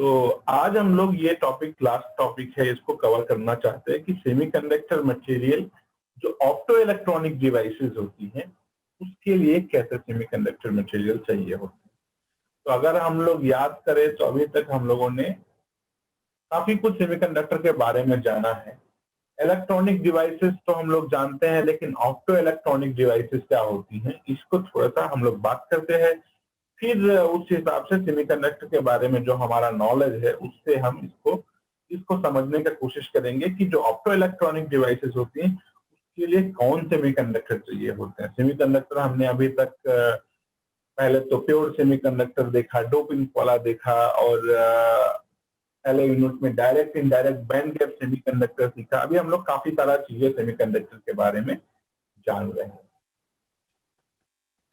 तो आज हम लोग ये टॉपिक लास्ट टॉपिक है, इसको कवर करना चाहते हैं कि सेमीकंडक्टर मटेरियल जो ऑप्टो इलेक्ट्रॉनिक डिवाइसेस होती हैं उसके लिए कैसे सेमीकंडक्टर मटेरियल चाहिए होते हैं। तो अगर हम लोग याद करें तो अभी तक हम लोगों ने काफी कुछ सेमीकंडक्टर के बारे में जाना है। इलेक्ट्रॉनिक डिवाइसेस तो हम लोग जानते हैं, लेकिन ऑप्टो इलेक्ट्रॉनिक डिवाइसेस क्या होती हैं इसको थोड़ा सा हम लोग बात करते हैं। फिर उस हिसाब से सेमीकंडक्टर के बारे में जो हमारा नॉलेज है उससे हम इसको समझने का कोशिश करेंगे कि जो ऑप्टो इलेक्ट्रॉनिक डिवाइसेस होती हैं उसके लिए कौन सेमीकंडक्टर चाहिए होते हैं। सेमीकंडक्टर हमने अभी तक पहले तो प्योर सेमीकंडक्टर देखा, डोपिंग वाला देखा, और पहले यूनिट में direct indirect band gap semiconductor सीखा। अभी हम लोग काफी सारा चीजें सेमीकंडक्टर के बारे में जान रहे हैं।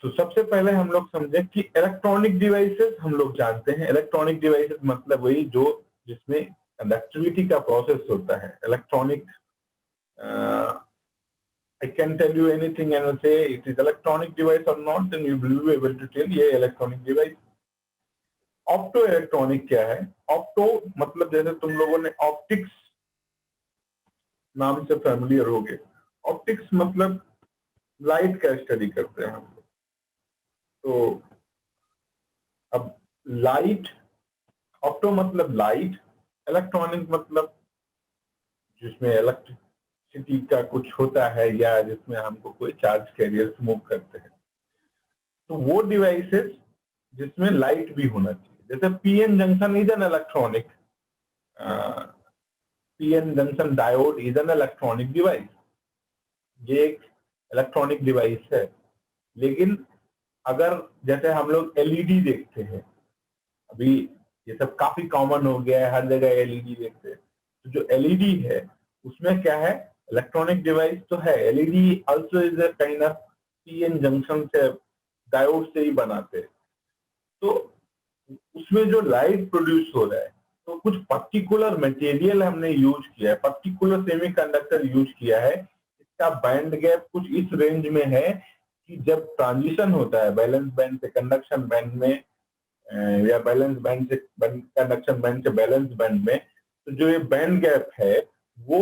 तो सबसे पहले हम लोग समझे कि इलेक्ट्रॉनिक डिवाइसेस हम लोग जानते हैं। इलेक्ट्रॉनिक डिवाइसेस मतलब वही जो जिसमें कंडक्टिविटी का प्रोसेस होता है। Electronic I can tell you anything and say it is electronic device or not, then you will be able to tell ये इलेक्ट्रॉनिक डिवाइस। ऑप्टो इलेक्ट्रॉनिक क्या है? ऑप्टो मतलब जैसे तुम लोगों ने ऑप्टिक्स नाम से फैमिलियर हो गए। ऑप्टिक्स मतलब लाइट का स्टडी करते हैं हम लोग। तो अब लाइट, ऑप्टो मतलब लाइट, इलेक्ट्रॉनिक मतलब जिसमें इलेक्ट्रिसिटी का कुछ होता है या जिसमें हमको कोई चार्ज कैरियर मूव करते हैं। तो वो डिवाइसेस जिसमें लाइट भी होना चाहिए। जैसे PN junction is an electronic, PN junction diode is an electronic device. ये एक इलेक्ट्रॉनिक डिवाइस है। लेकिन अगर जैसे हम लोग एलईडी देखते हैं, अभी ये सब काफी कॉमन हो गया है, हर जगह एलईडी देखते हैं। तो जो एलईडी है उसमें क्या है? इलेक्ट्रॉनिक डिवाइस तो है। LED also is a kind of PN junction से, डायोड से ही बनाते हैं। तो उसमें जो लाइट प्रोड्यूस हो रहा है, तो कुछ पर्टिकुलर मटेरियल हमने यूज किया है, पर्टिकुलर सेमीकंडक्टर यूज किया है। इसका बैंड गैप कुछ इस रेंज में है कि जब ट्रांजिशन होता है बैलेंस बैंड से कंडक्शन बैंड में, या बैलेंस बैंड से कंडक्शन बैंड से बैलेंस बैंड में, तो जो ये बैंड गैप है वो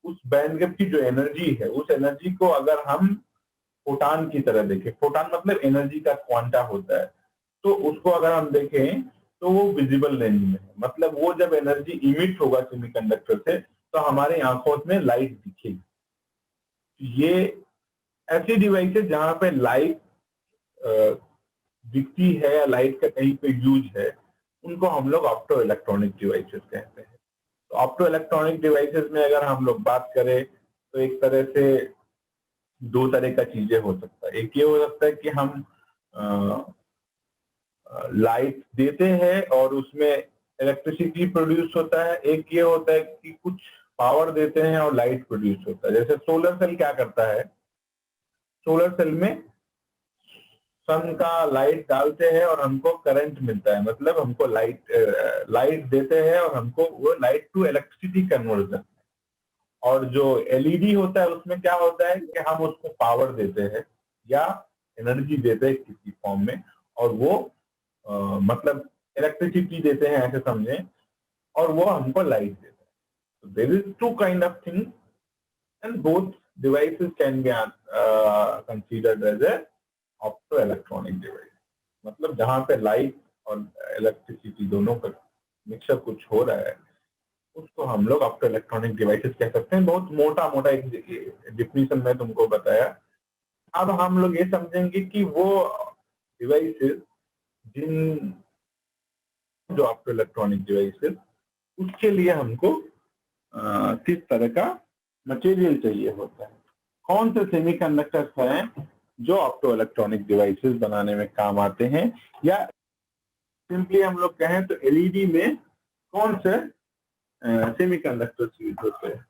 उस बैंड गैप की जो एनर्जी है, उस एनर्जी को अगर हम फोटान की तरह देखें, फोटान मतलब एनर्जी का क्वांटा होता है, तो उसको अगर हम देखें तो वो विजिबल रेंज में है। मतलब वो जब एनर्जी इमिट होगा सेमीकंडक्टर से तो हमारे आंखों में लाइट दिखेगी। ये ऐसी डिवाइस है जहां पे लाइट दिखती है या लाइट का कहीं पे यूज है, उनको हम लोग ऑप्टो इलेक्ट्रॉनिक डिवाइसेस कहते हैं। तो ऑप्टो इलेक्ट्रॉनिक डिवाइसेस में अगर हम लोग बात करें तो एक तरह से दो तरह का चीजें हो सकता है। एक ये हो सकता है कि हम लाइट देते हैं और उसमें इलेक्ट्रिसिटी प्रोड्यूस होता है। एक ये होता है कि कुछ पावर देते हैं और लाइट प्रोड्यूस होता है। जैसे सोलर सेल क्या करता है? सोलर सेल में सन का लाइट डालते हैं और हमको करंट मिलता है, मतलब हमको लाइट देते हैं और हमको वो लाइट टू इलेक्ट्रिसिटी कन्वर्जन। और जो एलईडी होता है उसमें क्या होता है कि हम उसको पावर देते हैं या एनर्जी देते हैं किसी फॉर्म में, और वो मतलब इलेक्ट्रिसिटी देते हैं ऐसे समझें, और वो हमको लाइट देता है। There is two kind of thing and both devices can be considered as a opto electronic device. मतलब जहां पे लाइट और इलेक्ट्रिसिटी दोनों का मिक्सचर कुछ हो रहा है उसको हम लोग ऑप्टो इलेक्ट्रॉनिक डिवाइसेस कह सकते हैं। बहुत मोटा मोटा एक डिफिनीशन में तुमको बताया। अब हम लोग ये समझेंगे कि वो डिवाइसेस जिन जो ऑप्टो इलेक्ट्रॉनिक डिवाइसेस उसके लिए हमको किस तरह का मटेरियल चाहिए होता है। कौन से सेमीकंडक्टर्स हैं जो ऑप्टो इलेक्ट्रॉनिक डिवाइसेस बनाने में काम आते हैं, या सिंपली हम लोग कहें तो एलईडी में कौन से सेमीकंडक्टर्स यूज होते हैं।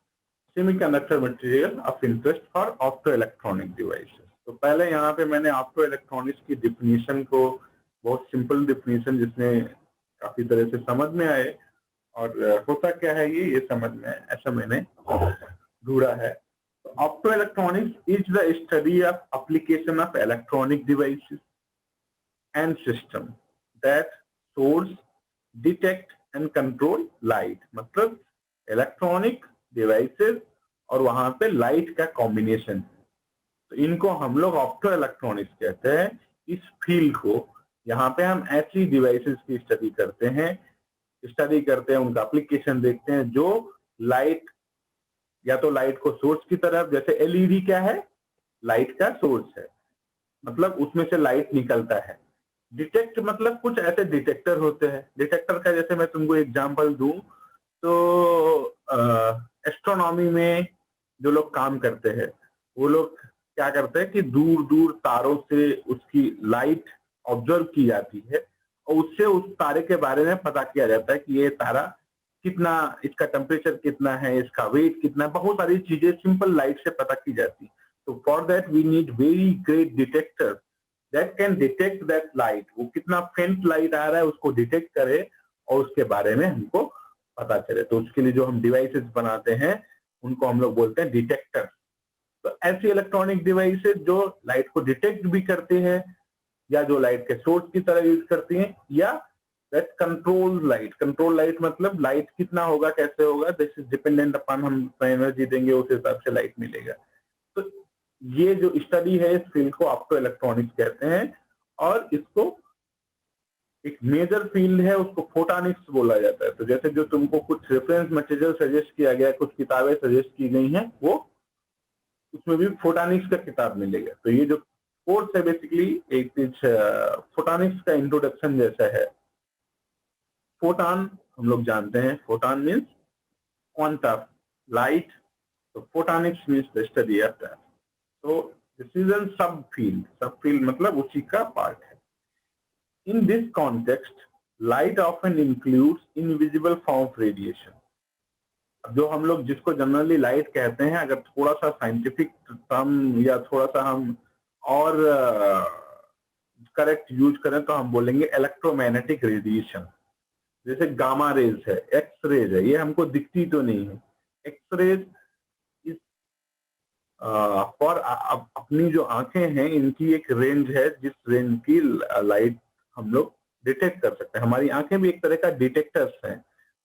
Semiconductor material of interest for opto electronic devices. तो पहले यहाँ पे मैंने ऑप्टो इलेक्ट्रॉनिक्स की डिफिनीशन को, बहुत सिंपल डिफिनीशन जिसमें काफी तरह से समझ में आए और होता क्या है ये समझ में आए, ऐसा मैंने ढूंढा है। Opto electronics is the study of application of electronic devices and system that source, detect and control light, मतलब इलेक्ट्रॉनिक डिवाइसेस और वहां पे लाइट का कॉम्बिनेशन। तो इनको हम लोग ऑप्टो इलेक्ट्रॉनिक्स कहते हैं। इस फील्ड को यहाँ पे हम ऐसी डिवाइसेस की स्टडी करते हैं, उनका एप्लीकेशन देखते हैं जो लाइट, या तो लाइट को सोर्स की तरफ, जैसे एलईडी क्या है, लाइट का सोर्स है, मतलब उसमें से लाइट निकलता है। डिटेक्ट मतलब कुछ ऐसे डिटेक्टर होते हैं। डिटेक्टर का जैसे मैं तुमको एग्जांपल दूं तो एस्ट्रोनॉमी में जो लोग काम करते हैं वो लोग क्या करते हैं कि दूर दूर तारों से उसकी लाइट ऑब्जर्व की जाती है और उससे उस तारे के बारे में पता किया जाता है कि ये तारा कितना, इसका टेम्परेचर कितना है, इसका वेट कितना है, बहुत सारी चीजें सिंपल लाइट से पता की जाती है। तो for that we need very great detector that can detect that light. वो कितना फेंट लाइट आ रहा है उसको डिटेक्ट करे और उसके बारे में हमको पता चले। तो उसके लिए जो हम डिवाइसेस बनाते हैं उनको हम लोग बोलते हैं डिटेक्टर। तो ऐसी इलेक्ट्रॉनिक डिवाइसेस जो लाइट को डिटेक्ट भी करते हैं या जो लाइट के सोर्स की तरह यूज करती हैं, या that control light. Control light मतलब लाइट कितना होगा, कैसे होगा, दिस इज डिपेंडेंट अपॉन हम एनर्जी देंगे उस हिसाब से लाइट मिलेगा। तो ये जो स्टडी है इस फील्ड को ऑप्टो इलेक्ट्रॉनिक्स कहते हैं और इसको एक मेजर फील्ड है, उसको फोटोनिक्स बोला जाता है। तो जैसे जो तुमको कुछ रेफरेंस मटेरियल सजेस्ट किया गया, कुछ किताबें सजेस्ट की गई हैं, वो उसमें भी फोटोनिक्स का किताब मिलेगा। तो ये जो कोर्स है बेसिकली एक फोटोनिक्स का इंट्रोडक्शन जैसा है। फोटॉन हम लोग जानते हैं, फोटॉन मीन्स क्वांटम लाइट, तो photonics means the study of that. तो दिस इज एन सब फील्ड मतलब उसी का पार्ट है। In this context light often includes invisible form of radiation. जो हम लोग जिसको जनरली लाइट कहते हैं, अगर थोड़ा सा साइंटिफिक टर्म या थोड़ा सा हम और करेक्ट यूज करें तो हम बोलेंगे इलेक्ट्रोमैग्नेटिक रेडिएशन। जैसे गामा रेज है, एक्स रेज है, ये हमको दिखती तो नहीं है। एक्स रेज इस और अपनी जो आंखें हैं इनकी एक रेंज है जिस रेंज की लाइट हम लोग डिटेक्ट कर सकते हैं। हमारी आंखें भी एक तरह का डिटेक्टर्स हैं।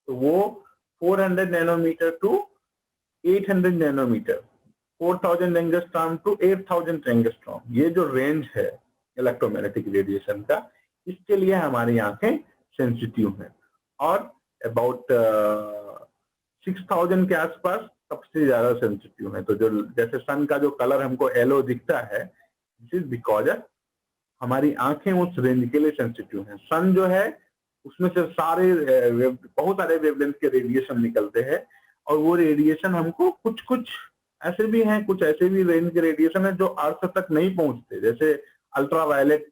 तो वो 400 nanometre to 800 nanometre, 4000 angstrom to 8000 angstrom, ये जो रेंज है इलेक्ट्रोमैग्नेटिक रेडिएशन का, इसके लिए हमारी आंखें सेंसिटिव हैं। और अबाउट 6000 के आसपास सबसे ज्यादा सेंसिटिव है। तो जो जैसे सन का जो कलर हमको येलो दिखता है, दिस इज बिकॉज हमारी आंखें उस रेंज के लिए सेंसिटिव हैं। सन जो है उसमें से बहुत सारे वेवलेंथ के रेडिएशन निकलते हैं और वो रेडिएशन हमको कुछ ऐसे भी हैं, कुछ ऐसे भी रेंज के रेडिएशन है जो अर्थ तक नहीं पहुंचते। जैसे अल्ट्रावायलेट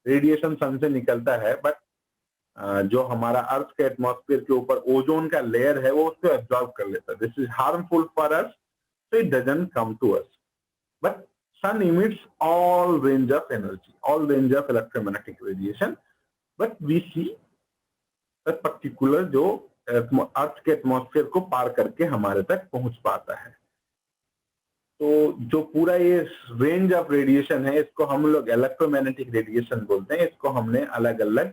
रेडिएशन सन से निकलता है, बट जो हमारा अर्थ के एटमॉस्फेयर के ऊपर ओजोन का लेयर है वो उसको एब्जॉर्ब कर लेता है। This is harmful for us, so it doesn't come to us. But sun emits all range of energy, all range of electromagnetic radiation, but we see that particular जो earth के atmosphere को पार करके हमारे तक पहुंच पाता है। तो जो पूरा ये रेंज ऑफ रेडिएशन है इसको हम लोग इलेक्ट्रोमैग्नेटिक रेडिएशन बोलते हैं। इसको हमने अलग अलग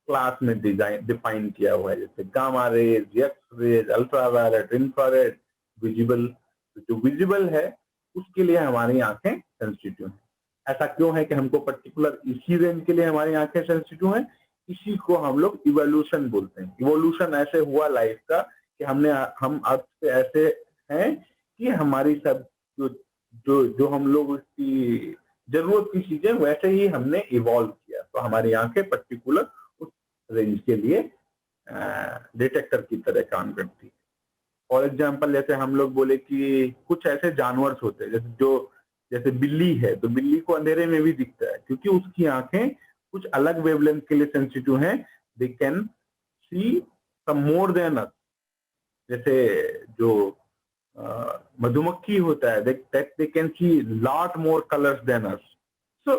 क्लास में डिफाइन किया हुआ है, जैसे gamma rays, X rays, ultraviolet, infrared, visible. जो विजिबल है उसके लिए हमारी आंखें सेंसिटिव हैं। ऐसा क्यों है कि हमको पर्टिकुलर इसी रेंज के लिए हमारी आंखें सेंसिटिव हैं? इसी को हम लोग इवोल्यूशन बोलते हैं। इवोल्यूशन ऐसे हुआ लाइफ का कि हम अर्थ पे ऐसे हैं कि हमारी सब जो हम लोग की जरूरत की चीजें वैसे ही हमने इवॉल्व किया। तो हमारी आंखें पर्टिकुलर उस रेंज के लिए डिटेक्टर की तरह काम करती है। फॉर एग्जाम्पल जैसे हम लोग बोले कि कुछ ऐसे जानवर होते हैं जैसे बिल्ली है, तो बिल्ली को अंधेरे में भी दिखता है क्योंकि उसकी आंखें कुछ अलग वेवलेंथ के लिए सेंसिटिव हैं। They can see some more than us. जैसे जो मधुमक्खी होता है, they can see lot more colors than us, so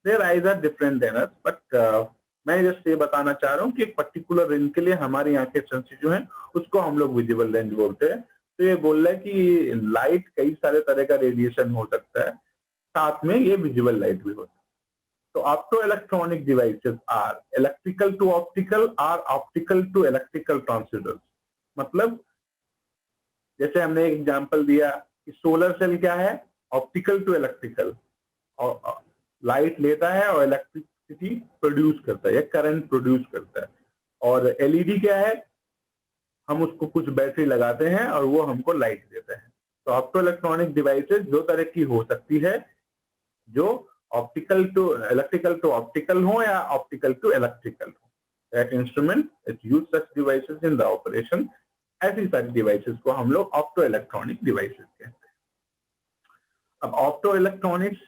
their eyes are different than us, but मैं जस्ट ये बताना चाह रहा हूँ कि एक पर्टिकुलर रेंज के लिए हमारी आंखें सेंसिटिव हैं, उसको हम लोग विजिबल रेंज बोलते हैं। तो ये बोल रहा है कि लाइट कई सारे तरह का रेडिएशन हो सकता है, साथ में ये विजिबल लाइट भी होता है। तो optoelectronic devices are electrical to optical or optical to electrical transducers. मतलब जैसे हमने एक एग्जांपल दिया कि सोलर सेल क्या है, ऑप्टिकल टू इलेक्ट्रिकल, और लाइट लेता है और इलेक्ट्रिसिटी प्रोड्यूस करता है या करंट प्रोड्यूस करता है। और एलईडी क्या है, हम उसको कुछ बैटरी लगाते हैं और वो हमको लाइट देता है। तो ऑप्टो इलेक्ट्रॉनिक डिवाइसेस दो तरह की हो सकती है, जो optical to electrical to optical हो या ऑप्टिकल टू इलेक्ट्रिकल हो। That instrument is use such devices in the operation. ऐसी सारी डिवाइसेस को हम लोग ऑप्टो इलेक्ट्रॉनिक डिवाइसेस कहते हैं। अब ऑप्टो इलेक्ट्रॉनिक्स,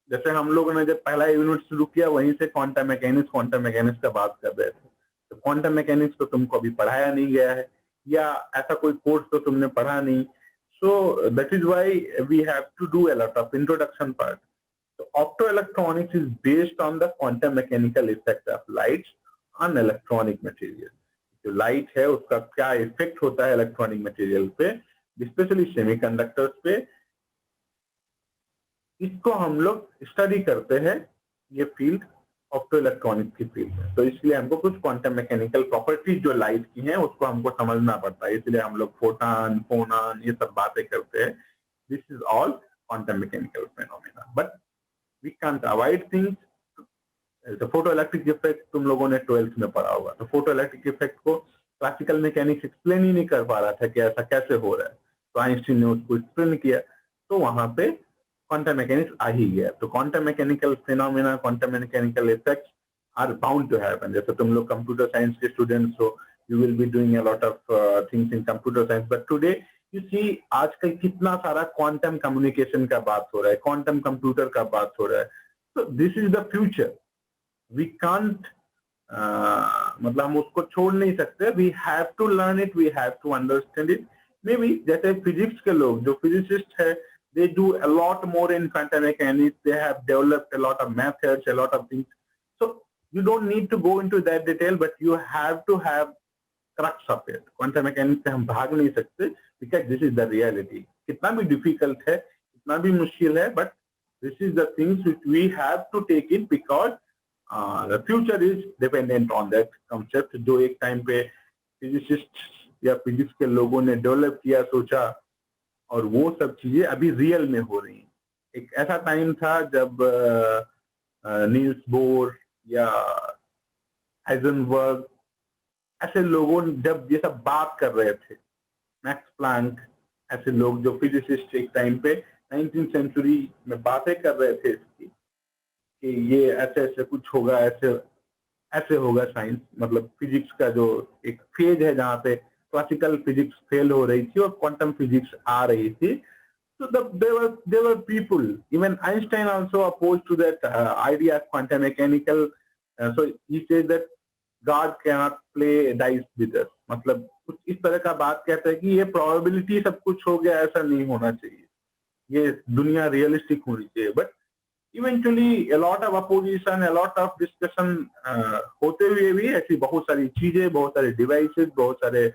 जैसे हम लोगों ने जब पहला यूनिट शुरू किया वहीं से क्वांटम मैकेनिक्स का बात कर रहे थे। तो क्वांटम मैकेनिक्स तो तुमको अभी पढ़ाया नहीं गया है या ऐसा कोई कोर्स तो तुमने पढ़ा नहीं। So that is why we have to do a lot of introduction part. तो optoelectronics is based on the quantum mechanical effect of lights on electronic material. जो लाइट है उसका क्या इफेक्ट होता है इलेक्ट्रॉनिक मटेरियल पे, स्पेशली सेमीकंडक्टर्स पे, इसको हम लोग स्टडी करते हैं। ये फील्ड ऑप्टोइलेक्ट्रॉनिक्स की फील्ड है। तो इसलिए हमको कुछ क्वांटम मैकेनिकल प्रॉपर्टीज जो लाइट की हैं उसको हमको समझना पड़ता है। इसलिए हम लोग फोटॉन, फोनॉन ये सब बातें करते हैं। This is all quantum mechanical phenomena, but we can't avoid things. तो फोटो इलेक्ट्रिक इफेक्ट तुम लोगों ने 12th में पढ़ा होगा। तो फोटो इलेक्ट्रिक इफेक्ट को क्लासिकल मैकेनिक्स एक्सप्लेन ही नहीं कर पा रहा था कि ऐसा कैसे हो रहा है, तो आइंस्टीन ने उसको एक्सप्लेन किया। तो वहां पे क्वांटम मैकेनिक्स आ ही गया। तो quantum mechanical phenomena, quantum mechanical effects are bound to happen. जैसे तुम लोग कंप्यूटर साइंस के स्टूडेंट्स हो, you will be doing a lot of things in computer science, but today you see आजकल कितना सारा क्वांटम कम्युनिकेशन का बात हो रहा है, क्वांटम कंप्यूटर का बात हो रहा है। तो this is the future. We can't मतलब हम उसको छोड़ नहीं सकते। We have to learn it, we have to understand it. Maybe जैसे फिजिक्स के लोग जो फिजिसिस्ट है, they do a lot more in quantum mechanics. They have developed a lot of methods, a lot of things. So you don't need to go into that detail, but you have to have crux of it. Quantum mechanics से हम भाग नहीं सकते, because this is the reality. कितना भी difficult है, कितना भी मुश्किल है, but this is the things which we have to take it, because the future is dependent on that concept. जो एक टाइम पे physicists या फिजिक्स के लोगों ने डेवलप किया, सोचा, और वो सब चीजें अभी रियल में हो रही हैं। एक ऐसा टाइम था जब नील्स बोर या हाइजेनबर्ग ऐसे लोगों जब ये सब बात कर रहे थे, मैक्स प्लैंक, ऐसे लोग जो फिजिसिस्ट एक टाइम पे 19th सेंचुरी में बातें कर रहे थे इसकी कि ये ऐसे ऐसे कुछ होगा, ऐसे ऐसे होगा साइंस। मतलब फिजिक्स का जो एक फेज है जहाँ पे क्लासिकल फिजिक्स फेल हो रही थी और क्वांटम फिजिक्स आ रही थी। So there were people, even Einstein also opposed to that idea of quantum mechanical. So he says that God cannot play dice with us. मतलब कुछ इस तरह का बात कहता है कि ये प्रोबेबिलिटी सब कुछ हो गया, ऐसा नहीं होना चाहिए, ये दुनिया रियलिस्टिक होनी चाहिए। But eventually a lot of opposition, a lot of discussion होते हुए भी ऐसी बहुत सारी चीजें, बहुत सारे डिवाइसेस, बहुत सारे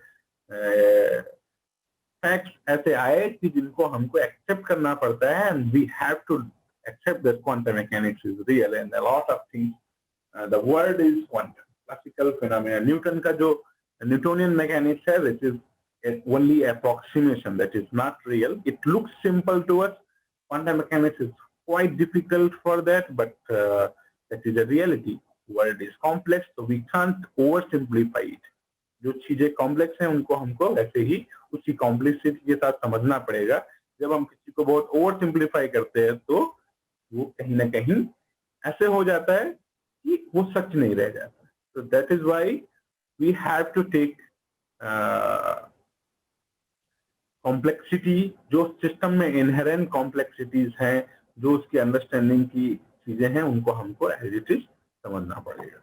फैक्ट्स ऐसे आए कि जिनको हमको एक्सेप्ट करना पड़ता है। And we have to accept that quantum mechanics is real and a lot of things the world is quantum classical phenomena. Newton का जो न्यूटोनियन मैकेनिक्स है, which is only approximation, that is not real. It looks simple to us. Quantum mechanics is quite difficult for that, but that is a reality. World is complex, so we can't oversimplify it. जो चीजें complex हैं उनको हमको ऐसे ही उसी complexity के साथ समझना पड़ेगा। जब हम किसी को बहुत ओवर सिंप्लीफाई करते हैं तो वो कहीं ना कहीं ऐसे हो जाता है कि वो सच नहीं रह जाता। तो that is why we have to take complexity, जो सिस्टम में इनहेरेंट कॉम्प्लेक्सिटीज हैं, जो उसकी अंडरस्टैंडिंग की चीजें हैं, उनको हमको एज इट इज समझना पड़ेगा।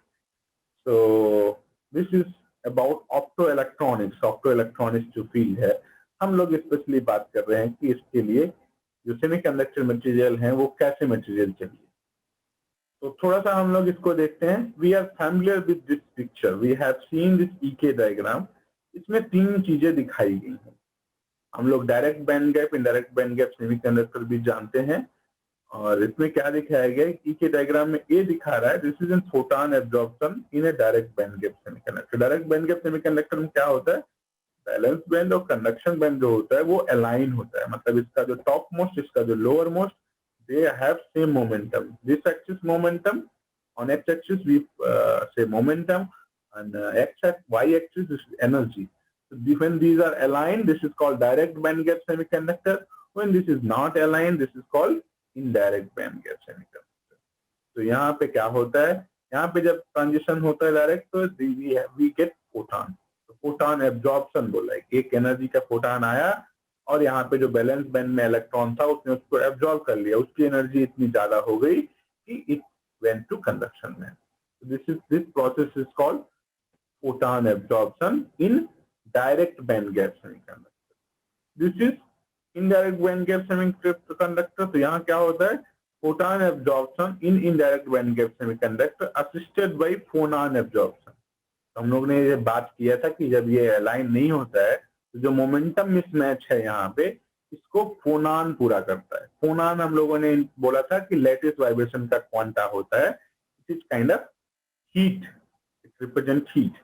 So this is about opto electronics. Opto electronics जो फील्ड है, हम लोग स्पेशली बात कर रहे हैं कि इसके लिए जो सेमीकंडक्टर मटेरियल है वो कैसे मटेरियल चाहिए। तो थोड़ा सा हम लोग इसको देखते हैं। We are familiar with this picture, we have seen this EK diagram. इसमें तीन चीजें दिखाई गई हैं। हम लोग direct band gap, indirect band gap semiconductor भी जानते हैं, और इसमें क्या दिखाया गया है के डायग्राम में ए दिखा रहा है this is an photon absorption in A direct band gap semiconductor. Direct band gap semiconductor में क्या होता है, बैलेंस बैंड और कंडक्शन बैंड जो होता है वो अलाइन होता है, मतलब इसका जो टॉप मोस्ट इसका जो lower most they have same momentum, this axis momentum on x-axis we say momentum and y-axis is energy. So when these are aligned, this is called direct band gap semiconductor. When this is not aligned, this is called indirect band gap semiconductor. तो यहाँ पे क्या होता है, यहाँ पे जब transition होता है डायरेक्ट तो we get photon. तो फोटॉन एब्जॉर्प्शन बोला है, एक एनर्जी का फोटॉन आया और यहाँ पे जो बैलेंस बैंड में इलेक्ट्रॉन था उसने उसको एब्जॉर्ब कर लिया, उसकी एनर्जी इतनी ज्यादा हो गई कि it went to conduction band. So this process is called photon absorption in direct band gap semiconductor. This is indirect band gap semiconductor. तो यहाँ क्या होता है, photon absorption in indirect band gap semiconductor assisted by phonon absorption. तो हम लोग ने ये बात किया था कि जब ये अलाइन नहीं होता है तो जो मोमेंटम मिसमैच है यहाँ पे इसको फोनान पूरा करता है। फोनान हम लोगों ने बोला था कि लेटिस वाइब्रेशन का क्वांटा होता है, it is kind of heat, it represent heat.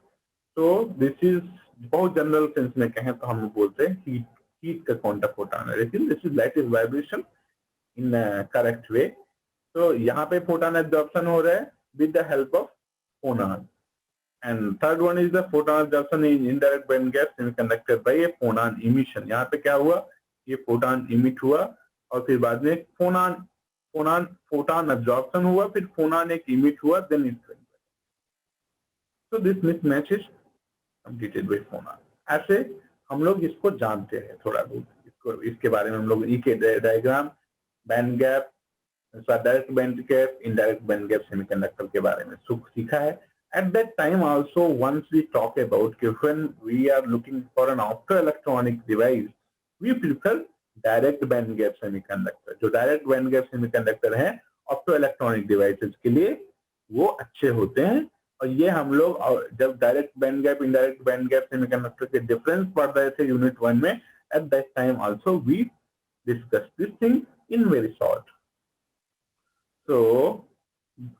तो दिस इज बहुत जनरल सेंस में कहें तो हम बोलते हैं हीट का क्वांटा फोटॉन है, लेकिन this is lattice vibration in correct way. तो यहाँ पे फोटॉन एब्जॉर्प्शन हो रहा है with the help of phonon. And third one is the photon absorption in indirect band gap semiconductor by a phonon emission. यहाँ पे क्या हुआ, ये फोटॉन इमिट हुआ और फिर बाद में फोटॉन एब्जॉर्प्शन हुआ, फिर फोनॉन एक इमिट हुआ, then it so this mismatch is completed by phonon. ऐसे हम लोग इसको जानते हैं थोड़ा बहुत, इसको इसके बारे में हम लोग के diagram, band gap, direct band gap, indirect band gap semiconductor के बारे में सीखा है। At that time also, once we talk about when we are looking for an optoelectronic device, we prefer direct band gap semiconductor. जो direct band gap semiconductor है optoelectronic devices के लिए वो अच्छे होते हैं। और ये हम लोग जब direct band gap indirect band gap semiconductor के डिफरेंस पढ़ रहे थे यूनिट 1 में, at that time also we discussed this thing in very short. So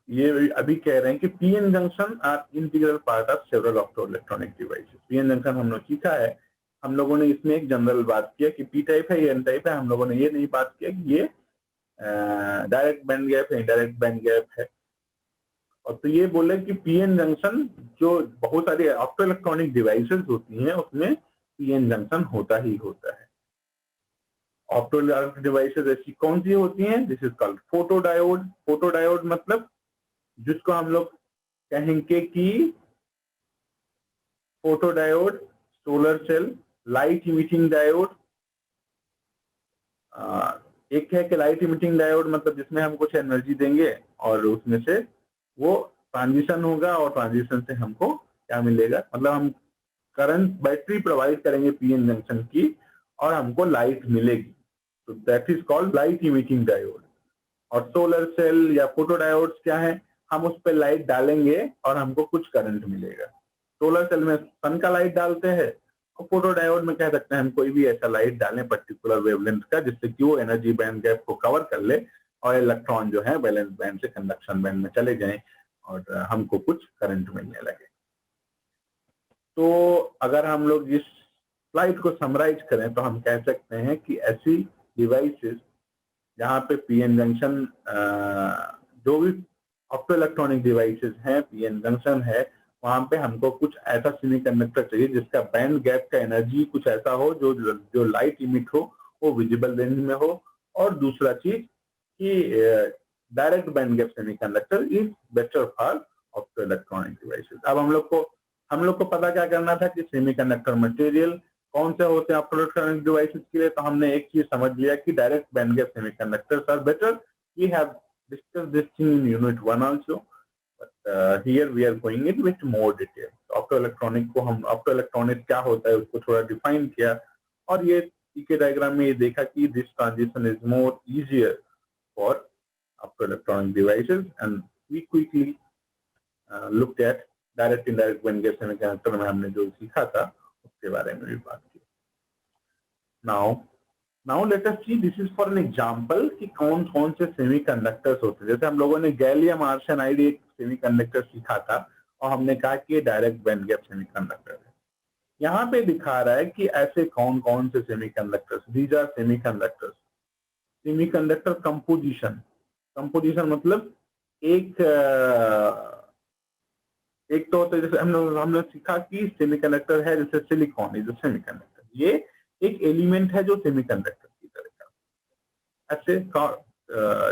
ये अभी कह रहे हैं कि PN junction are integral part of several optoelectronic devices. PN junction हम लोग सीखा है, हम लोगों ने इसमें एक जनरल बात किया कि पी टाइप है, एन टाइप है, हम लोगों ने ये नहीं बात किया कि ये डायरेक्ट बैंड गैप है, इनडायरेक्ट बैंड गैप है। और तो ये बोले कि पीएन जंक्शन जो बहुत सारी ऑप्टोइलेक्ट्रॉनिक डिवाइसेस होती हैं उसमें पीएन जंक्शन होता ही होता है। ऑप्टोइलेक्ट्रॉनिक डिवाइसेस ऐसी कौन सी होती हैं, this is called photodiode. Photodiode मतलब जिसको हम लोग कहेंगे कि photodiode, solar cell, light emitting diode. एक है कि लाइट इमिटिंग डायोड मतलब जिसमें हम कुछ एनर्जी देंगे और उसमें से वो ट्रांजिशन होगा और ट्रांजिशन से हमको क्या मिलेगा, मतलब हम करंट बैटरी प्रोवाइड करेंगे पीएन जंक्शन की और हमको लाइट मिलेगी, तो that is called light emitting diode. और सोलर सेल या फोटोडायोड्स क्या है, हम उस पर लाइट डालेंगे और हमको कुछ करंट मिलेगा। सोलर सेल में सन का लाइट डालते हैं और फोटोडायोड में कह सकते हैं हम कोई भी ऐसा लाइट डालें पर्टिकुलर वेवलेंथ का जिससे कि वो एनर्जी बैंड गैप को कवर कर ले और इलेक्ट्रॉन जो है बैलेंस बैंड से कंडक्शन बैंड में चले जाएं और हमको कुछ करंट मिलने लगे। तो अगर हम लोग इस स्लाइड को समराइज करें तो हम कह सकते हैं कि ऐसी डिवाइसेस जहाँ पे पीएन जंक्शन, जो भी ऑप्टोइलेक्ट्रॉनिक डिवाइसेस हैं, पीएन जंक्शन है, वहां पे हमको कुछ ऐसा सेमीकंडक्टर चाहिए जिसका बैंड गैप का एनर्जी कुछ ऐसा हो जो लाइट इमिट हो, वो विजिबल रेंज में हो। और दूसरा चीज कि direct band gap semiconductor is better for optoelectronic devices. अब हम लोग को पता क्या करना था कि सेमीकंडक्टर मटेरियल कौन से होते हैं ऑप्टोइलेक्ट्रॉनिक डिवाइसेस के लिए, तो हमने एक चीज समझ लिया कि direct band gap semiconductors are better. We have discussed this thing in unit 1 also, but here we are going in with more detail. Optoelectronic को हम ऑप्टोइलेक्ट्रॉनिक क्या होता है उसको थोड़ा डिफाइन किया और ये के डायग्राम में ये देखा कि this transition is more easier for optoelectronic devices and we quickly looked at direct indirect band gap semiconductor में हमने जो सीखा था उसके बारे में भी बात की। Now now let us see, this is for an example कि कौन कौन से सेमीकंडक्टर्स होते हैं। जैसे हम लोगों ने गैलियम आर्सेनाइड एक सेमीकंडक्टर सीखा था और हमने कहा कि ये डायरेक्ट बैंड गैप सेमीकंडक्टर है। यहाँ पे दिखा रहा है कि ऐसे कौन कौन से semiconductors, these are semiconductors. Semiconductor composition, composition मतलब एक एक तो होता है, जैसे हमने सीखा कि सेमीकंडक्टर है, जैसे सिलिकॉन इज अ सेमीकंडक्टर, ये एक एलिमेंट है जो सेमीकंडक्टर की तरह का। ऐसे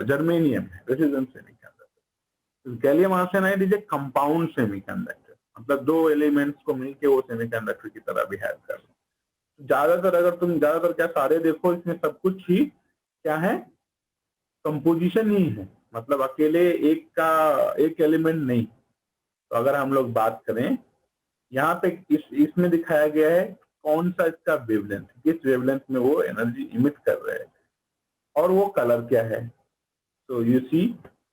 जर्मेनियम है, this is an semiconductor. Gallium arsenide is a compound semiconductor, मतलब दो एलिमेंट्स को मिलके वो सेमीकंडक्टर की तरह बिहेव कर रहे हैं। ज्यादातर अगर तुम ज्यादातर क्या सारे देखो, इसमें सब कुछ ही क्या है, कंपोजिशन ही है, मतलब अकेले एक एलिमेंट नहीं। तो अगर हम लोग बात करें यहाँ पे इसमें दिखाया गया है कौन सा इसका वेवलेंथ, किस वेवलेंथ में वो एनर्जी इमिट कर रहे हैं और वो कलर क्या है। तो you see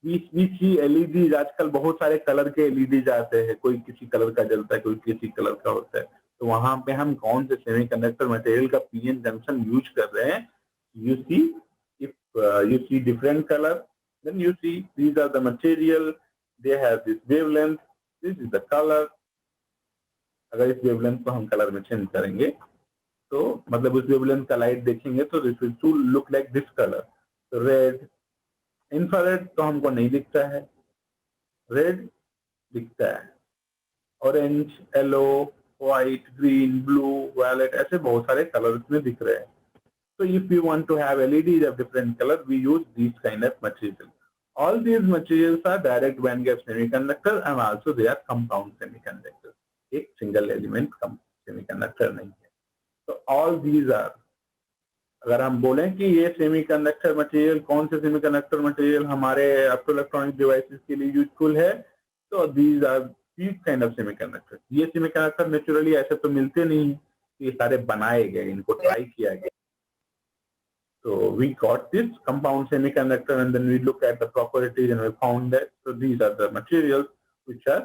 we see LED, आजकल बहुत सारे कलर के एलईडी आते हैं, कोई किसी कलर का जलता है, कोई किसी कलर का होता है। तो वहां पे हम कौन से सेमीकंडक्टर मटेरियल का पीएन जंक्शन यूज कर रहे हैं। You see, if you see different color, then you see these are the material, they have this wavelength, this is the color। अगर इस वेवलेंथ को हम कलर में चेंज करेंगे तो मतलब उस वेवलेंथ का लाइट देखेंगे तो this will to look like this colour. तो रेड, इंफ्रारेड तो हमको नहीं दिखता है, रेड दिखता है, orange, yellow, white, green, blue, violet, ऐसे बहुत सारे कलर इसमें दिख रहे हैं। So if we want to have LEDs of different color, we use these kind of materials. All these materials are direct band gap semiconductor and also they are compound semiconductors. एक single element semiconductor नहीं है। तो all these are, अगर हम बोलें कि ये semiconductor material, कौन से सेमीकंडक्टर मटेरियल हमारे ऑप्टोइलेक्ट्रॉनिक डिवाइसेस के लिए यूजफुल है, तो these are these kind of semiconductors। ये सेमीकंडक्टर नेचुरली ऐसे तो मिलते नहीं, ये सारे बनाए गए, इनको ट्राई किया गया। So we got this compound semiconductor and then we look at the properties and we found that so these are the materials which are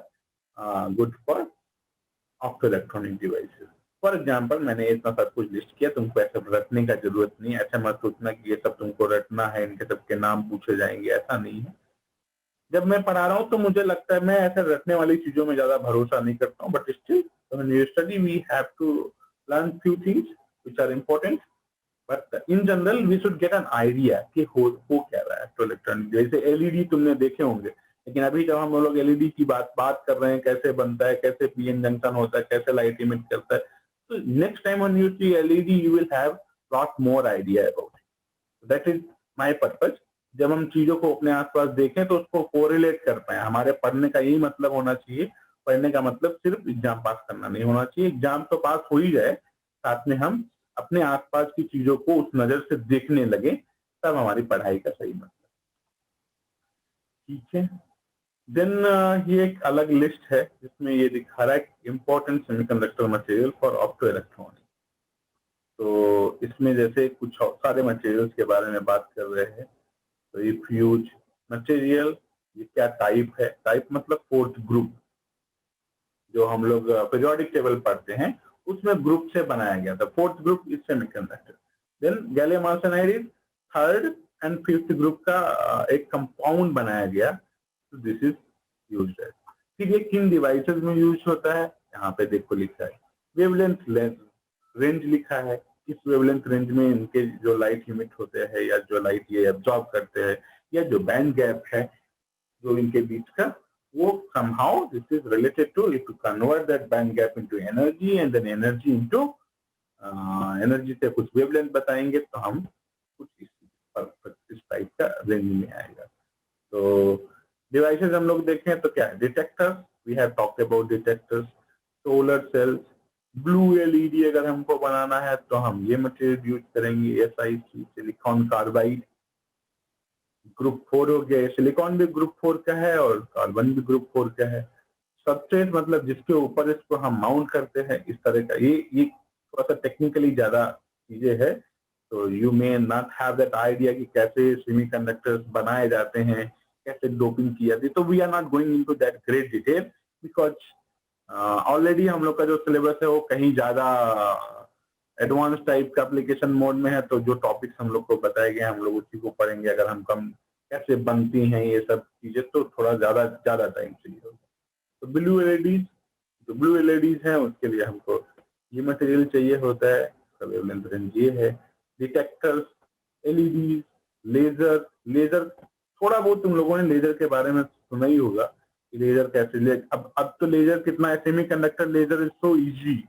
good for optoelectronic devices. For example, मैंने इतना सब कुछ list किया, तुमको ऐसा रटने का जरूरत नहीं, ऐसा मत सोचना कि ये सब तुमको रटना है, इनके सबके नाम पूछे जाएंगे, ऐसा नहीं है। जब मैं पढ़ा रहा हूँ तो मुझे लगता है मैं ऐसे रटने वाली चीजों में ज्यादा भरोसा नहीं करता हूँ, but still when you study we have to learn few things which are important, but in general we should get an idea कि हो क्या रहा है ऑप्टोइलेक्ट्रॉनिक। जैसे एलईडी तुमने देखे होंगे, लेकिन अभी जब हम लोग एलईडी की बात कर रहे हैं, कैसे बनता है, कैसे पीएन जंक्शन होता है, कैसे लाइट इमिट करता है, तो next time when you see LED you will have lot more idea about it. That is my purpose. जब हम चीजों को अपने आसपास देखें तो उसको कोरिलेट कर पाए। हमारे पढ़ने का यही मतलब होना चाहिए। पढ़ने का मतलब सिर्फ एग्जाम पास करना नहीं होना चाहिए, एग्जाम तो पास हो ही जाए, साथ में हम अपने आसपास की चीजों को उस नजर से देखने लगे, तब हमारी पढ़ाई का सही मतलब। ठीक है, देन ये एक अलग लिस्ट है जिसमें ये दिखा रहा है important semiconductor material for optoelectronics. तो इसमें जैसे कुछ सारे मटेरियल्स के बारे में बात कर रहे हैं। तो ये फ्यूज मटेरियल, ये क्या टाइप है, टाइप मतलब फोर्थ ग्रुप, जो हम लोग पीरियोडिक टेबल पढ़ते हैं उसमें ग्रुप से बनाया गया था। Fourth group is semiconductor. Then gallium arsenide is third and fifth group का एक कंपाउंड बनाया गया। तो दिस इज यूज्ड। फिर ये किन डिवाइसेस में यूज होता है, यहाँ पे देखो लिखा है वेवलेंथ रेंज लिखा है। इस वेवलेंथ रेंज में इनके जो लाइट इमिट होते हैं या जो लाइट ये एब्जॉर्ब करते हैं या जो बैंड गैप है जो इनके बीच का, वो somehow this is related to if you convert that band gap into energy and then energy into energy से कुछ wavelength बताएंगे तो हम कुछ इस टाइप का रेंज में आएगा। तो डिवाइसेस हम लोग देखें तो क्या है, detectors, we have talked about detectors, solar cells, blue LED अगर हमको बनाना है तो हम ये मटेरियल यूज करेंगे, SiC सिलिकॉन कार्बाइड। ग्रुप 4 हो गया, सिलिकॉन भी ग्रुप 4 का है और कार्बन भी ग्रुप 4 का है। सबस्ट्रेट मतलब जिसके ऊपर इसको हम माउंट करते हैं, इस तरह का। ये थोड़ा सा टेक्निकली ज्यादा चीजें है, तो you may not have that idea कि कैसे सेमीकंडक्टर्स बनाए जाते हैं, कैसे डोपिंग की जाती है। तो we are not going into that great detail because already हम लोग का जो सिलेबस है वो कहीं ज्यादा एडवांस टाइप का एप्लीकेशन मोड में है तो जो टॉपिक्स हम लोग को बताए गए हम लोग उसी को पढ़ेंगे। अगर हम कम कैसे बनती हैं ये सब चीजें तो थोड़ा ज्यादा टाइम चाहिए होगा। तो ब्लू एलईडीज है उसके लिए हमको ये मटेरियल चाहिए होता है, उसका वेवलेंथ रेंज ये है। डिटेक्टर्स, एलईडी, लेजर थोड़ा बहुत तुम लोगों ने लेजर के बारे में सुना ही होगा कि लेजर कैसे अब तो लेजर कितना semiconductor laser is so easy,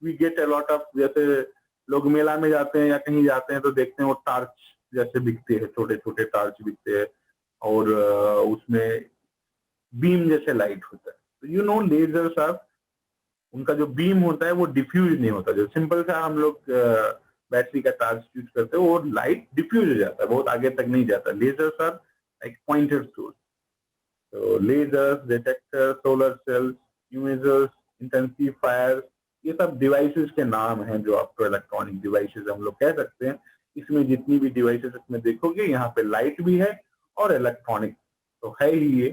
we get a lot of, जैसे लोग मेला में जाते हैं या कहीं जाते हैं तो देखते हैं वो टार्च जैसे बिकते हैं, छोटे छोटे टार्च बिकते हैं और उसमें बीम जैसे लाइट होता है। तो यू नो लेजर्स आर, उनका जो बीम होता है वो डिफ्यूज नहीं होता। जो सिंपल सा हम लोग बैटरी का टार्च यूज करते हैं वो लाइट डिफ्यूज हो जाता है, बहुत आगे तक नहीं जाता। Lasers are like pointed source. तो lasers, detector, solar cells, imagers, intensifiers, ये सब डिवाइसेस के नाम हैं जो ऑप्टो इलेक्ट्रॉनिक डिवाइसेस हम लोग कह सकते हैं। इसमें जितनी भी डिवाइसेस इसमें देखोगे यहाँ पे लाइट भी है और इलेक्ट्रॉनिक तो है ही ये।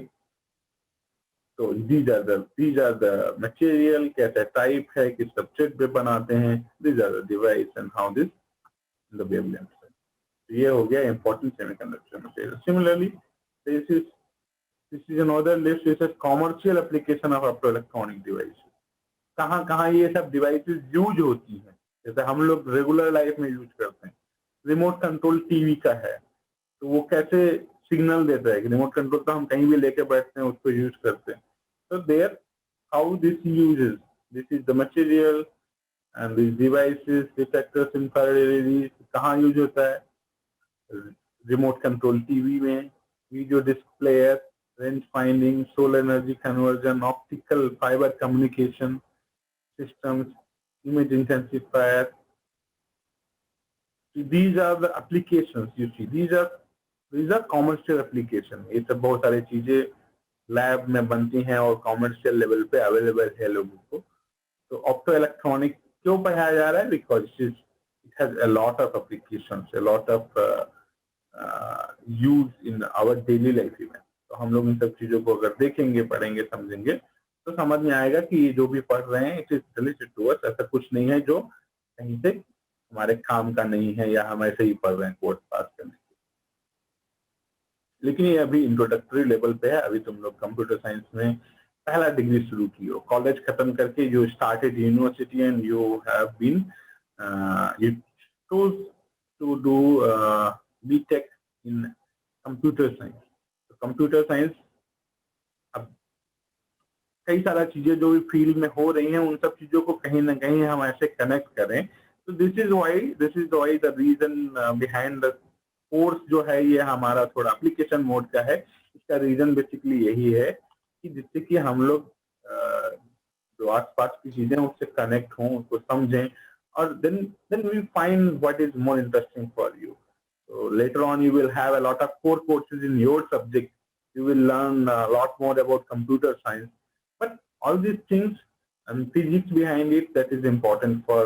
तो these are the material, कैसा टाइप है, किस सब्जेक्ट पे बनाते हैं, these are the device and how this the wavelength है। तो ये हो गया important semiconductor material. Similarly, this is another list which is commercial application of optoelectronic devices. कहाँ कहाँ ये सब डिवाइसेस यूज होती हैं, जैसे हम लोग रेगुलर लाइफ में यूज करते हैं। रिमोट कंट्रोल टीवी का है तो वो कैसे सिग्नल देता है कि रिमोट कंट्रोल तो हम कहीं भी लेके बैठते हैं उसको यूज करते हैं। So there, how this uses, this is the material and these devices, detectors, infrared LEDs, कहाँ यूज होता है? रिमोट कंट्रोल टीवी में, video displayer, range finding, solar energy conversion, optical fibre communication systems, image intensifier. These are the applications you see. These are commercial application. ये सब बहुत सारी चीजें lab में बनती हैं और कॉमर्शियल लेवल पे अवेलेबल है लोगों को। तो ऑप्टो इलेक्ट्रॉनिक क्यों पढ़ाया जा रहा है? Because it has a lot of applications, a lot of use in our daily life event. तो हम लोग इन सब चीजों को अगर देखेंगे, पढ़ेंगे, समझेंगे तो समझ में आएगा कि ये जो भी पढ़ रहे हैं it is related to us. ऐसा कुछ नहीं है जो कहीं से हमारे काम का नहीं है या हम ऐसे ही पढ़ रहे हैं कोर्स पास करने। लेकिन ये अभी इंट्रोडक्टरी लेवल पे है। अभी तुम लोग कंप्यूटर साइंस में पहला डिग्री शुरू की हो, कॉलेज खत्म करके you started university and you have been you choose to do BTech in computer science. तो कंप्यूटर साइंस अब कई सारा चीजें जो भी फील्ड में हो रही हैं उन सब चीजों को कहीं ना कहीं हम ऐसे कनेक्ट करें। तो this is why the reason behind the course जो है ये हमारा थोड़ा एप्लीकेशन मोड का है। इसका रीजन बेसिकली यही है कि जिससे कि हम लोग जो आसपास की चीजें उससे कनेक्ट हों, उसको समझें और then we find what is more interesting for you. So later on you will have a lot of core courses in your subject. You will learn a lot more about computer science. But all these things and physics behind it, that is important for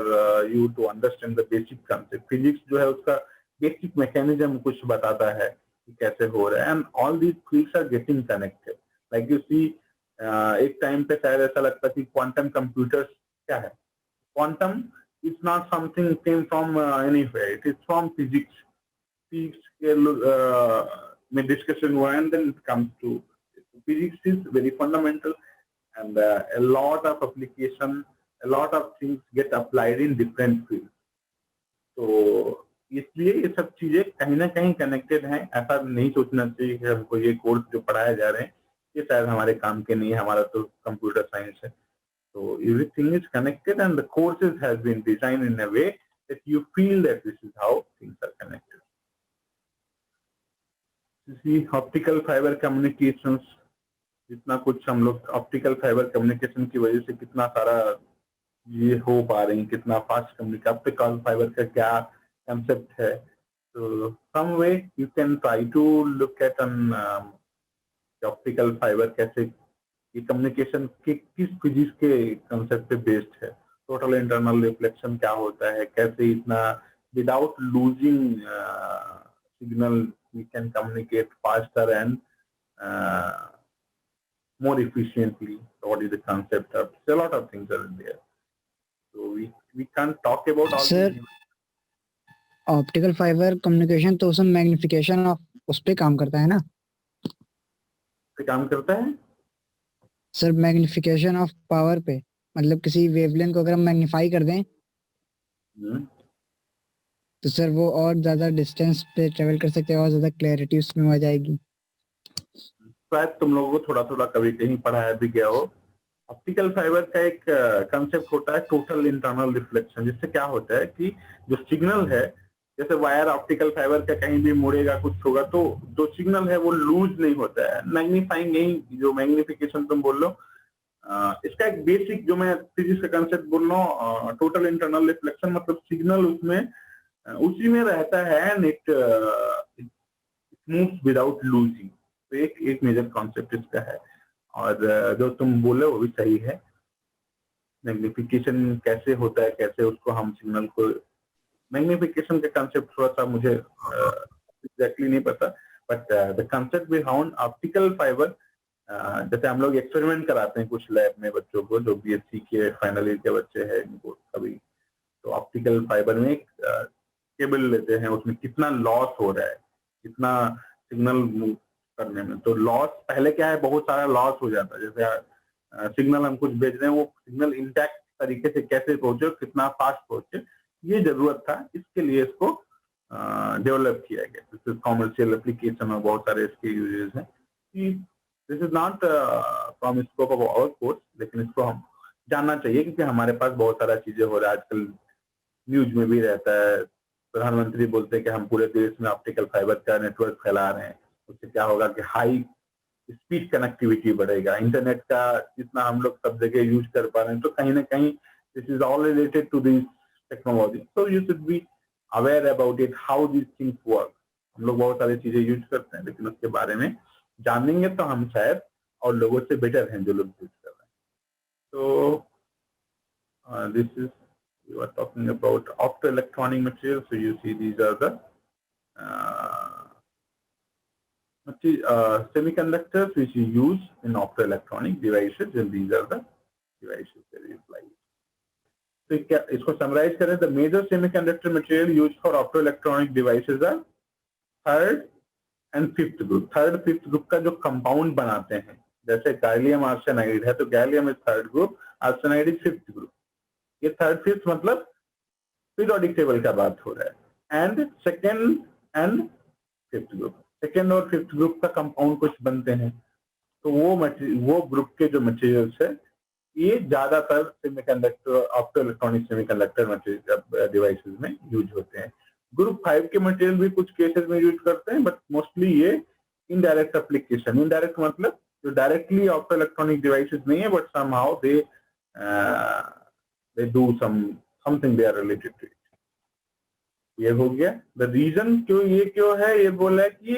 you to understand the basic concept. Physics जो है उसका basic mechanism कुछ बताता है कि कैसे हो रहा है, and all these fields are getting connected. Like you see, एक टाइम पे शायद ऐसा लगता कि क्वांटम कंप्यूटर्स क्या है। Quantum is not something came from anywhere, it is from physics. Physics के में डिस्कशन हुआ and then it comes to physics is very fundamental and a lot of application, a lot of things get applied in different fields. तो इसलिए ये सब चीजें कहीं ना कहीं कनेक्टेड हैं। ऐसा नहीं सोचना चाहिए कि हमको ये कोर्स जो पढ़ाए जा रहे हैं ये शायद हमारे काम के नहीं है, हमारा तो कंप्यूटर साइंस है। तो everything is connected and the courses has been designed in a way that you feel that this is how things are connected. Optical fibre communications, जितना कुछ हम लोग ऑप्टिकल फाइबर कम्युनिकेशन की वजह से कितना सारा ये हो पा रही है, कितना फास्ट कम्युनिकेशन। ऑप्टिकल फाइबर का क्या कंसेप्ट है? तो some way you can try to look at an optical fibre कैसे ये कम्युनिकेशन के किस फिजिक्स के कंसेप्ट पे बेस्ड है। टोटल इंटरनल रिफ्लेक्शन क्या होता है, कैसे इतना without losing signal we can communicate faster and more efficiently. What is the concept of? A lot of things are in there. So we can't talk about all Sir, these. Optical fibre communication तो उसमें magnification of उस पे काम करता है ना पे काम करता है। सर? मैग्निफिकेशन ऑफ पावर पे, मतलब किसी वेवलेंथ को अगर हम मैग्नीफाई कर दें तो सर वो और ज्यादा डिस्टेंस पे ट्रेवल कर सकते हैं और ज्यादा क्लैरिटी उसमें आ जाएगी। शायद तुम लोगों को थोड़ा थोड़ा कभी कहीं पढ़ाया भी गया हो। ऑप्टिकल फाइबर का एक कंसेप्ट होता है टोटल इंटरनल रिफ्लेक्शन, जिससे क्या होता है कि जो सिग्नल है, जैसे वायर ऑप्टिकल फाइबर का कहीं भी मुड़ेगा कुछ होगा तो जो सिग्नल है वो लूज नहीं होता है। मैग्नीफाइंग यही जो मैग्निफिकेशन तुम बोल लो, इसका एक बेसिक जो मैं फिजिक्स का कंसेप्ट बोल रहा हूँ, टोटल इंटरनल रिफ्लेक्शन मतलब सिग्नल उसमें उसी में रहता है and it moves without losing. तो एक मेजर कॉन्सेप्ट इसका है। और जो तुम बोले वो भी सही है। मैग्निफिकेशन कैसे होता है, कैसे उसको हम सिग्नल को, मैग्निफिकेशन का कंसेप्ट थोड़ा सा मुझे एग्जैक्टली नहीं पता, but the concept behind optical fibre, जैसे हम लोग एक्सपेरिमेंट कराते हैं कुछ लैब में बच्चों को, जो बीएससी के फाइनल ईयर के बच्चे हैं इनको कभी, तो ऑप्टिकल फाइबर में एक केबल लेते हैं, उसमें कितना लॉस हो रहा है, कितना सिग्नल मूव करने में। तो लॉस पहले क्या है, बहुत सारा लॉस हो जाता है। जैसे सिग्नल हम कुछ भेज रहे हैं, वो सिग्नल इंटैक्ट तरीके से कैसे पहुंचे, कितना फास्ट पहुंचे, ये जरूरत था। इसके लिए इसको डेवलप किया गया। कॉमर्शियल एप्लीकेशन और बहुत सारे इसके यूजेस हैं। This is not from scope of our course, लेकिन इसको हम जानना चाहिए क्योंकि हमारे पास बहुत सारा चीजें हो रहा है आजकल। न्यूज में भी रहता है, प्रधानमंत्री बोलते हैं कि हम पूरे देश में ऑप्टिकल फाइबर का नेटवर्क फैला रहे हैं। उससे क्या होगा कि हाई स्पीड कनेक्टिविटी बढ़ेगा। इंटरनेट का जितना हम लोग सब जगह यूज कर पा रहे हैं, तो कहीं ना कहीं this is all related to this technology. So you should be aware about it, how this things work. हम लोग बहुत सारी चीजें यूज करते हैं, लेकिन उसके बारे में जानेंगे तो हम शायद और लोगों से बेटर हैं जो लोग यूज कर रहे हैं। तो this is, we were talking about optoelectronic materials. So you see these are the semiconductors which you use in optoelectronic devices, and these are the devices that you apply. So इसको summarize करें, the major semiconductor material used for optoelectronic devices are third and fifth group. Third fifth group का जो compound बनाते हैं, जैसे gallium arsenide है तो gallium is third group, arsenide is fifth group. ये थर्ड फिफ्थ मतलब पीरियोडिक टेबल का बात हो रहा है। And second and fifth group, second और फिफ्थ ग्रुप का कंपाउंड कुछ बनते हैं, तो वो ग्रुप के जो मटेरियल्स है ये ज्यादातर सेमीकंडक्टर, ऑप्टोइलेक्ट्रॉनिक सेमीकंडक्टर डिवाइसेस में यूज होते हैं। ग्रुप 5 के मटेरियल भी कुछ केसेस में यूज करते हैं, बट मोस्टली ये इनडायरेक्ट एप्लीकेशन। इनडायरेक्ट मतलब जो डायरेक्टली ऑप्टोइलेक्ट्रॉनिक डिवाइसेस नहीं है, but somehow they do something they are related to it. ये हो गया। The reason क्यों है, ये बोला है कि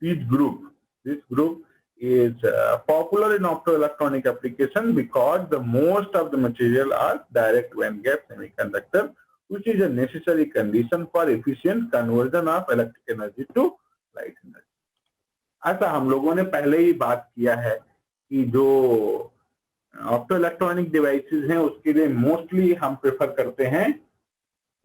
this group is popular in optoelectronic application because the most of the material are direct band gap semiconductor, which is a necessary condition for efficient conversion of electric energy to light energy. ऐसा हम लोगों ने पहले ही बात किया है कि जो ऑप्टोइलेक्ट्रॉनिक डिवाइसेस हैं उसके लिए मोस्टली हम प्रेफर करते हैं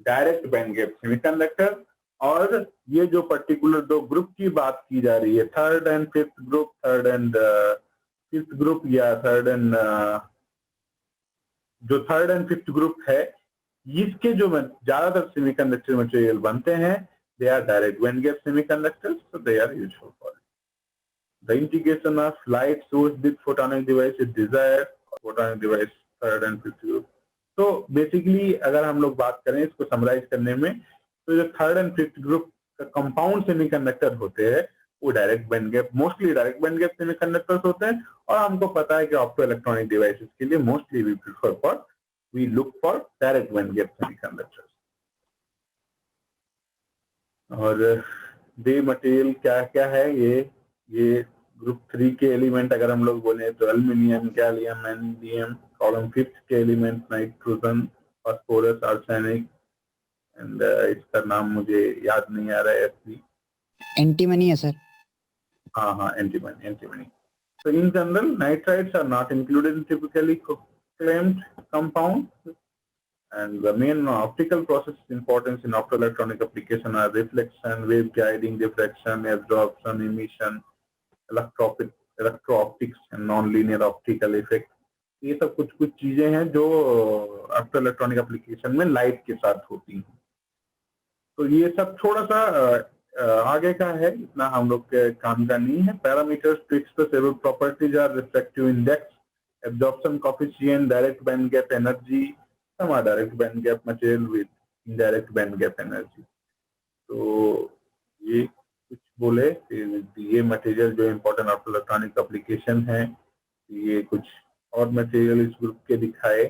डायरेक्ट बैंड गैप सेमीकंडक्टर। और ये जो पर्टिकुलर दो ग्रुप की बात की जा रही है, third and fifth group, third and fifth group, या थर्ड एंड जो थर्ड एंड फिफ्थ ग्रुप है, इसके जो ज्यादातर सेमीकंडक्टर मटेरियल बनते हैं, they are direct band gap semiconductors, so they are useful for the integration of light source with photonic device is desired, photonic device third and fifth group. तो basically अगर हम लोग बात करें इसको समराइज करने में, तो जो थर्ड एंड फिफ्थ ग्रुप का कंपाउंड सेमीकंडक्टर होते हैं वो direct band gap, mostly direct band gap semiconductors होते हैं। और हमको पता है कि ऑप्टो इलेक्ट्रॉनिक डिवाइसेस के लिए mostly we look for direct band gap semiconductors. और दे मटेरियल क्या क्या है, ये ग्रुप 3 के एलिमेंट अगर हम लोग बोले तो एल्यूमिनियम, गैलियम, एनडीएम। कॉलम 5 के element nitrogen, phosphorus, arsenic, and इसका नाम मुझे याद नहीं आ रहा है। एंटीमनी है सर। हाँ, antimony. So in general, nitrides are not included in typically claimed compounds, And the main optical process importance in optoelectronic application are reflection, wave guiding, diffraction, absorption, emission, electro-optics and non-linear optical effect. ये सब कुछ कुछ चीजें हैं जो optoelectronic application में light के साथ होती हैं। तो ये सब थोड़ा सा आगे का है, इतना हम लोग के काम का नहीं है। Parameters to express several properties are refractive index, absorption coefficient, direct band gap energy, some are direct band gap material with indirect band gap energy. तो ये कुछ बोले ये मटेरियल जो इम्पोर्टेंट ऑप्टोइलेक्ट्रॉनिक एप्लीकेशन है, ये कुछ और मटेरियल इस ग्रुप के दिखाए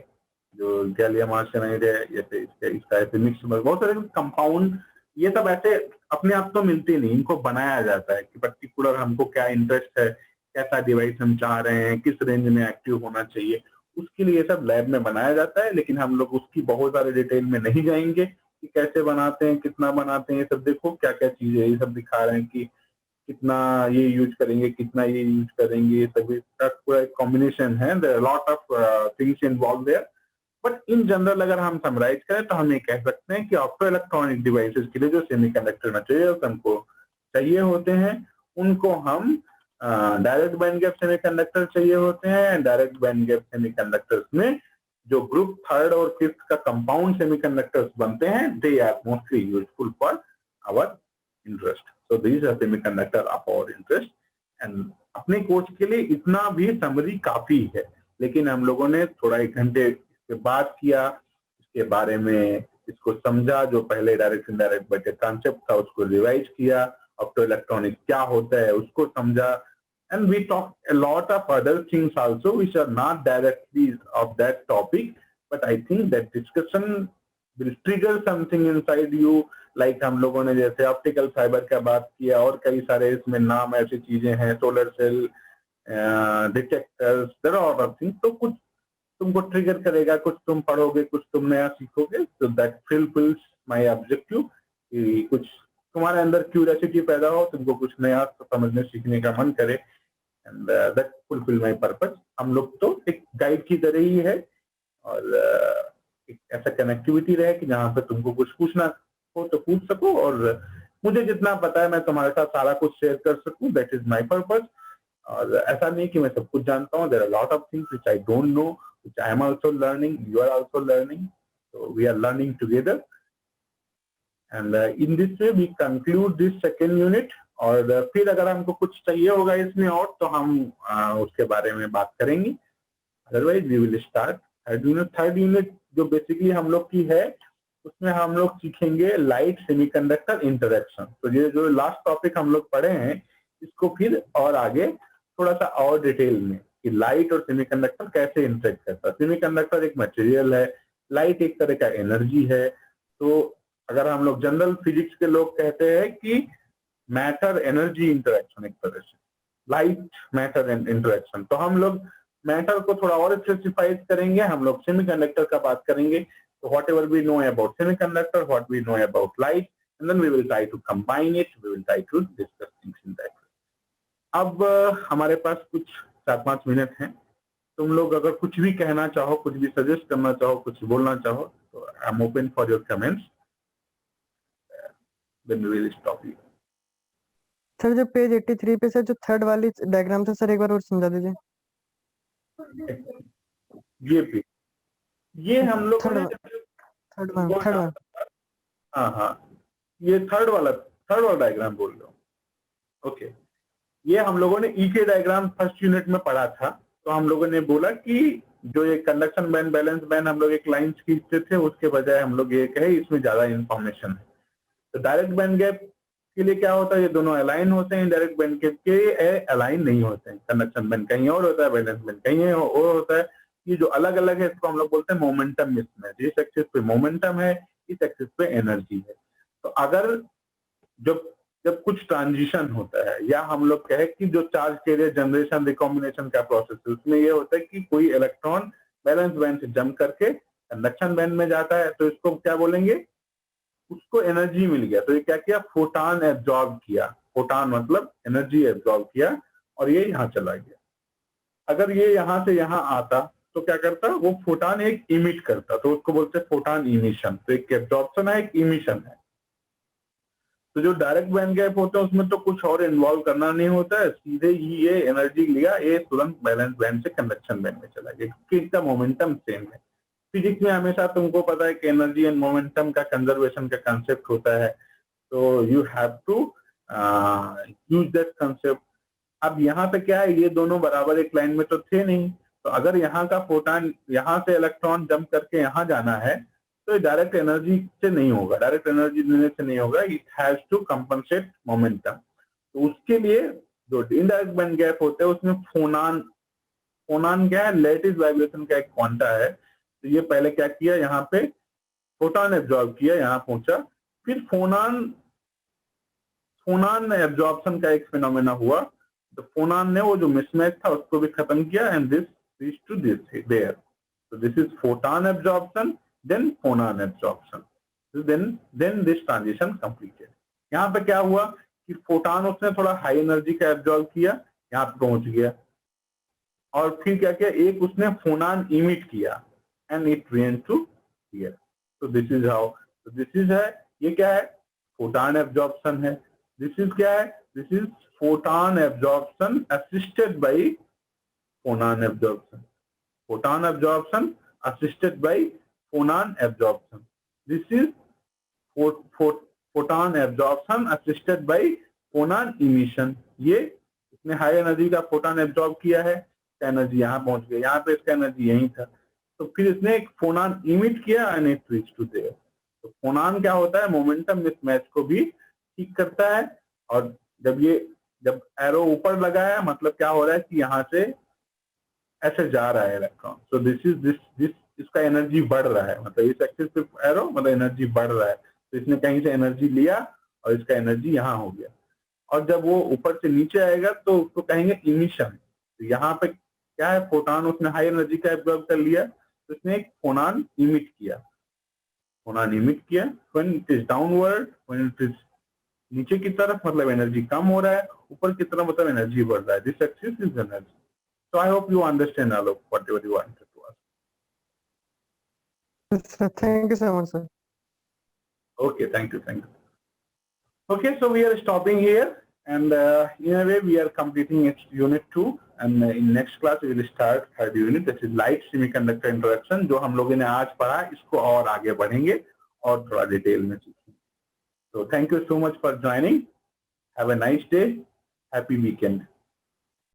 जो गैलियम आर्सेनाइड है, इसका ऐसे मिक्स बहुत सारे कंपाउंड, ये सब ऐसे अपने आप तो मिलते नहीं, इनको बनाया जाता है कि पर्टिकुलर हमको क्या इंटरेस्ट है, कैसा डिवाइस हम चाह रहे हैं, किस रेंज में एक्टिव होना चाहिए, उसके लिए सब लैब में बनाया जाता है। लेकिन हम लोग उसकी बहुत सारे डिटेल में नहीं जाएंगे कि कैसे बनाते हैं, कितना बनाते हैं, ये सब देखो क्या क्या चीजें ये सब दिखा रहे हैं कि कितना ये यूज करेंगे, कितना ये यूज करेंगे, ये सभी का पूरा एक कॉम्बिनेशन है। There are lot of things involve there, but in general अगर हम समराइज करें तो हम ये कह सकते हैं कि ऑप्टो इलेक्ट्रॉनिक डिवाइसेस के लिए जो सेमीकंडक्टर मटेरियल्स हमको चाहिए होते हैं, उनको हम डायरेक्ट बैंड गैप सेमीकंडक्टर चाहिए होते हैं। डायरेक्ट बैंड गैप सेमीकंडक्टर्स में जो ग्रुप थर्ड और फिफ्थ का कंपाउंड सेमीकंडक्टर्स बनते हैं, they are mostly useful for our interest. So these are semiconductor of our interest. And अपने कोर्स के लिए इतना भी समरी काफी है, लेकिन हम लोगों ने थोड़ा 1 घंटे इसके बात किया, इसके बारे में इसको समझा, जो पहले डायरेक्ट इनडायरेक्ट बटे कॉन्सेप्ट था उसको रिवाइज किया, ऑप्टो इलेक्ट्रॉनिक क्या होता है उसको समझा, and we talked a lot of other things also which are not directly of that topic, but I think that discussion will trigger something inside you, like हम लोगों ने जैसे ऑप्टिकल फाइबर का बात किया और कई सारे इसमें नाम ऐसी चीजें हैं, solar cell detectors, there are other things. तो कुछ तुमको ट्रिगर करेगा, कुछ तुम पढ़ोगे, कुछ तुम नया सीखोगे। so that fulfills my objective कि कुछ तुम्हारे अंदर क्यूरियोसिटी पैदा हो, तुमको कुछ नया समझने सीखने का मन करे, and that fulfil my purpose. हम लोग तो एक गाइड की तरह ही है और एक ऐसा कनेक्टिविटी रहे कि जहाँ पे तुमको कुछ पूछना हो तो पूछ सको, और मुझे जितना पता है मैं तुम्हारे साथ सारा कुछ शेयर कर सकूं, दैट इज माय पर्पस। और ऐसा नहीं कि मैं सब कुछ जानता हूँ, there are lot of things which I don't know, which I am also learning, you are also learning, so we are learning together. And in this way we conclude this second unit. और फिर अगर हमको कुछ चाहिए होगा इसमें और तो हम उसके बारे में बात करेंगे, otherwise we will start third unit. Third unit जो बेसिकली हम लोग की है, उसमें हम लोग सीखेंगे लाइट सेमीकंडक्टर इंटरेक्शन। तो ये जो लास्ट टॉपिक हम लोग पढ़े हैं, इसको फिर और आगे थोड़ा सा और डिटेल में कि लाइट और सेमीकंडक्टर कैसे इंटरेक्ट करता है। सेमीकंडक्टर एक मटेरियल है, लाइट एक तरह का एनर्जी है। तो अगर हम लोग जनरल फिजिक्स के लोग कहते हैं कि मैटर एनर्जी इंटरेक्शन, एक तरह से लाइट मैटर इंटरेक्शन, तो हम लोग मैटर को थोड़ा और स्पेसिफाइड करेंगे, हम लोग सेमीकंडक्टर का बात करेंगे। तो whatever we know about semiconductor, what we know about light, and then we will try to combine it, we will try to discuss things in that. अब हमारे पास कुछ 4-5 मिनट हैं, तुम लोग अगर कुछ भी कहना चाहो, कुछ भी सजेस्ट करना चाहो, कुछ बोलना चाहो, तो I am open for your comments, then we will stop you. Sir जो पेज 83 पे सर जो थर्ड वाली डायग्राम था सर, एक बार और समझा दीजिए। ये हम लोग थर्ड वन। हाँ, ये थर्ड वाला डायग्राम बोल रहा हूँ। ओके, ये हम लोगों ने ईके डायग्राम फर्स्ट यूनिट में पढ़ा था। तो हम लोगों ने बोला कि जो ये कंडक्शन बैंड, बैलेंस बैंड हम लोग एक लाइन खींचते थे, उसके बजाय हम लोग ये कहे इसमें ज्यादा इंफॉर्मेशन है। तो डायरेक्ट बैंड गैप के लिए क्या होता है, ये दोनों अलाइन होते हैं। डायरेक्ट बैंड गैप के अलाइन नहीं होते हैं। कंडक्शन बैंड कहीं और होता है, बैलेंस बैंड कहीं और होता है। ये जो अलग अलग है इसको हम लोग बोलते हैं मोमेंटम मिसमैच। इस एक्सिस पे मोमेंटम है, इस एक्सिस पे एनर्जी है। तो अगर जब कुछ ट्रांजिशन होता है, या हम लोग कहे कि जो चार्ज कैरियर जनरेशन रिकॉम्बिनेशन का प्रोसेस है, उसमें ये होता है कि कोई इलेक्ट्रॉन बैलेंस बैंड से जंप करके कंडक्शन बैंड में जाता है, तो इसको क्या बोलेंगे, उसको एनर्जी मिल गया। तो ये क्या किया, फोटॉन एब्जॉर्ब किया। फोटॉन मतलब एनर्जी एब्जॉर्ब किया और ये यहाँ चला गया। अगर ये यहाँ से यहाँ आता तो क्या करता, वो फोटॉन एक इमिट करता, तो उसको बोलते हैं फोटॉन इमिशन। तो एक एब्जॉर्प्शन है, एक इमिशन है। तो जो डायरेक्ट बैंड गैप होता है उसमें तो कुछ और इन्वॉल्व करना नहीं होता है, सीधे ही ये एनर्जी लिया, ये तुरंत बैलेंस बैंड से कंडक्शन बैंड में चला गया, क्योंकि इसका मोमेंटम सेम है। फिजिक्स में हमेशा तुमको पता है कि एनर्जी एंड मोमेंटम का कंजर्वेशन का कंसेप्ट होता है, तो you have to use that concept. अब यहाँ पे क्या है, ये दोनों बराबर एक लाइन में तो थे नहीं, तो अगर यहाँ का फोटॉन, यहाँ से इलेक्ट्रॉन जंप करके यहाँ जाना है, तो डायरेक्ट एनर्जी से नहीं होगा, डायरेक्ट एनर्जी देने से नहीं होगा, it has to compensate momentum. तो उसके लिए जो इनडायरेक्ट बैंड गैप होता है उसमें फोनान, फोनान क्या है, लेटिस वाइब्रेशन का एक क्वांटा है। तो ये पहले क्या किया, यहाँ पे फोटॉन एब्जॉर्ब किया, यहाँ पहुंचा, फिर फोनान एब्जॉर्प्शन का एक फिनोमेना हुआ, तो फोनान ने वो जो मिसमैच था उसको भी खत्म किया, and this reach to this there. So this is photon absorption, then phonon absorption. Then this transition completed. यहाँ पे क्या हुआ कि फोटॉन उसने थोड़ा हाई एनर्जी का एब्जॉर्ब किया, यहाँ पे पहुंच गया, और फिर क्या किया, एक उसने फोनान इमिट किया, and it went to here. तो दिस इज हाउ, तो दिस इज है, ये क्या है, फोटॉन एब्जॉर्प्शन है। दिस इज क्या है, this is photon absorption assisted by phonon absorption. Photon absorption assisted by phonon absorption. This is photon absorption assisted by phonon emission. ये इसने हाई एनर्जी का फोटॉन एब्जॉर्ब किया है, एनर्जी यहाँ पहुंच गई, यहाँ पे इसका एनर्जी यही था, तो फिर इसने एक फोनॉन इमिट किया and it reach to there. तो फोनॉन क्या होता है, मोमेंटम मिसमैच को भी ठीक करता है, और जब एरो ऊपर लगा है, मतलब क्या हो रहा है कि यहाँ से ऐसे जा रहा है इलेक्ट्रॉन, सो दिस इसका एनर्जी बढ़ रहा है, मतलब इस एक्सिस पे एरो मतलब एनर्जी बढ़ रहा है, तो इसने कहीं से एनर्जी लिया और इसका एनर्जी यहाँ हो गया, और जब वो ऊपर से नीचे आएगा तो उसको कहेंगे इमिशन। तो यहाँ पे क्या है, फोटॉन उसने हाई एनर्जी का एब्जॉर्ब कर लिया, तो इसने एक फोनॉन इमिट किया, when it is downward, when it is नीचे की तरफ मतलब एनर्जी कम हो रहा है, ऊपर की तरफ मतलब एनर्जी बढ़ रहा है, this axis is energy. So I hope you understand, Alok, whatever you wanted to ask. Sir, thank you so much, sir. Okay, thank you. Okay, so we are stopping here, and in a way we are completing its unit 2, and in next class we will start third unit, that is light semiconductor interaction, जो हम लोगों ने आज पढ़ा इसको और आगे बढ़ेंगे और थोड़ा डिटेल में सीखेंगे। So thank you so much for joining. Have a nice day. Happy weekend.